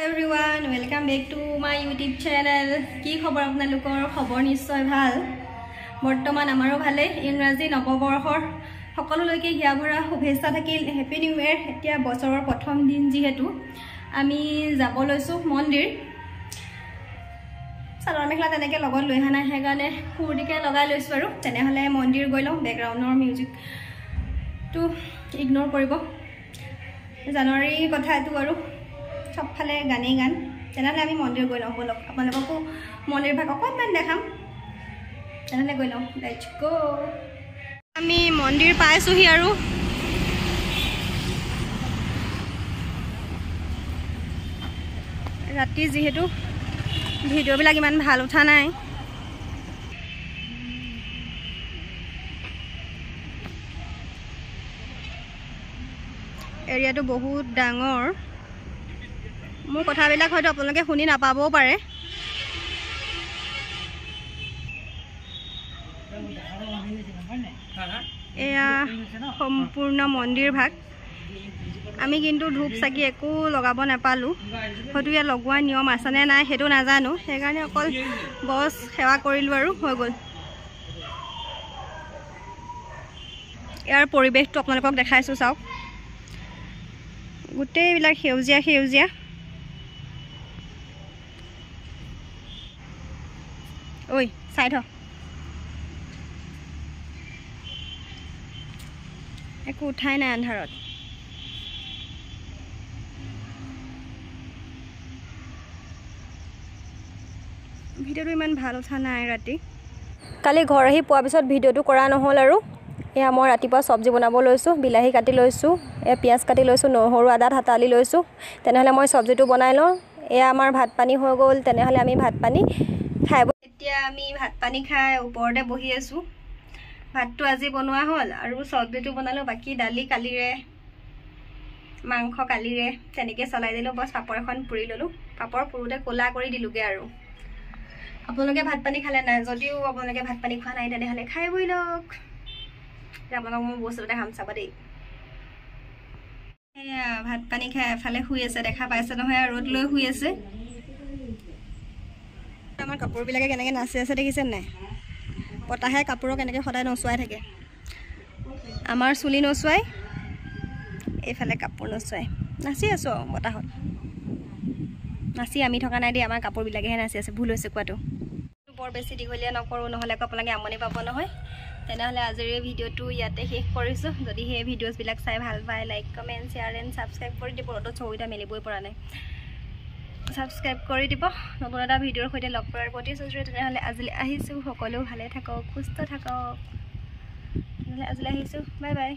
Everyone, welcome back to my YouTube channel. কি খবৰ আপোনালোকৰ খবৰ নিশ্চয় ভাল বৰ্তমান আমাৰো ভালে ইংৰাজী নৱবৰ্ষৰ সকলোলৈকে হিয়া ভৰা শুভেচ্ছা থাকিল হেপী নিউ ইয়াৰ এতিয়া বছৰৰ প্ৰথম দিন যিহেতু আমি যাব লৈছো মন্দিৰ চাদৰ মেখলা তেনেকে লগত লৈ হানা হেগানে কুৰ্তিকে লগাই লৈছো আৰু তেনেহলে মন্দিৰ গৈ লওঁ বেকগ্ৰাউণ্ডৰ মিউজিক টু ইগনোৰ কৰিব জানুৱাৰী কথা এটো আৰু সব ফালে গানে গান তেনেহলে আমি মন্দিৰ গৈ লওঁ বলক আপোনালোককো মন্দিৰ ভাগ অকণমান দেখাম তেনেহলে গৈ লওঁ লেটস গো আমি মন্দিৰ পাইছোহি আৰু ৰাতি যিহেতু ভিডিঅ'বিলাক ইমান ভাল উঠা নাই এৰিয়াটো বহুত ডাঙৰ মোৰ কথাবিলাক হয়তো আপোনালোকে শুনি নাপাবও পাৰে এয়া সম্পূৰ্ণ মন্দিৰ ভাগ আমি কিন্তু ধূপ চাকি একো লগাব নাপালো হয়তো ইয়াত লগোৱা নিয়ম আছে নে নাই সেইটো নাজানো সেইকাৰণে অকল বছ সেৱা কৰিলো আৰু হৈ গ'ল ইয়াৰ পৰিৱেশটো আপোনালোকক দেখাইছো চাওক গোটেইবিলাক সেউজীয়া সেউজীয়া ঐ চাই থ একো উঠাই নাই আন্ধাৰত ভিডিঅ'টো ইমান ভাল উঠা নাই ৰাতি কালি ঘৰ আহি পোৱাৰ পিছত ভিডিঅ'টো কৰা নহ'ল আৰু এয়া মই ৰাতিপুৱা চব্জি বনাব লৈছোঁ বিলাহী কাটি লৈছোঁ এয়া পিঁয়াজ কাটি লৈছোঁ নহৰু আদা হাতালি লৈছোঁ তেনেহ'লে মই চব্জিটো বনাই লওঁ এয়া আমাৰ ভাত পানী হৈ গ'ল তেনেহ'লে আমি ভাত পানী খাই এতিয়া আমি ভাত পানী খাই ওপৰতে বহি আছোঁ ভাতটো আজি বনোৱা হ'ল আৰু চব্জিটো বনালোঁ বাকী দালি কালিৰে মাংস কালিৰে তেনেকৈ চলাই দিলোঁ বছ পাপৰ এখন পুৰি ল'লোঁ পাপৰ পুৰোঁতে ক'লা কৰি দিলোঁগৈ আৰু আপোনালোকে ভাত পানী খালে নাই যদিও আপোনালোকে ভাত পানী খোৱা নাই তেনেহ'লে খাই বৈ লওক আপোনালোকক মই বস্তু এটা খাম চাব দেই এয়া ভাত পানী খাই এফালে শুই আছে দেখা পাইছে নহয় আৰু ৰ'দ লৈ শুই আছে আমাৰ কাপোৰবিলাকে কেনেকৈ নাচি আছে দেখিছে নাই পতাহে কাপোৰক কেনেকৈ সদায় নচুৱাই থাকে আমাৰ চুলি নচুৱাই এইফালে কাপোৰ নচুৱাই নাচি আছোঁ বতাহত নাচি আমি থকা নাই দেই আমাৰ কাপোৰবিলাকেহে নাচি আছে ভুল হৈছে কোৱাটো বৰ বেছি দীঘলীয়া নকৰোঁ নহ'লে আকৌ আপোনালোকে আমনি পাব নহয় তেনেহ'লে আজিৰ এই ভিডিঅ'টো ইয়াতে শেষ কৰিছোঁ যদি সেই ভিডিঅ'ছবিলাক চাই ভাল পায় like comment share and subscribe কৰি দিব ৰ'দত চৌকিটা মেলিবই পৰা নাই ছাবস্ক্ৰাইব কৰি দিব নতুন এটা ভিডিঅ'ৰ সৈতে লগ কৰাৰ প্ৰতিশ্ৰুতি তেনেহ'লে আজিলৈ আহিছোঁ সকলো ভালে থাকক সুস্থ থাকক তেনেহ'লে আজিলৈ আহিছোঁ বাই বাই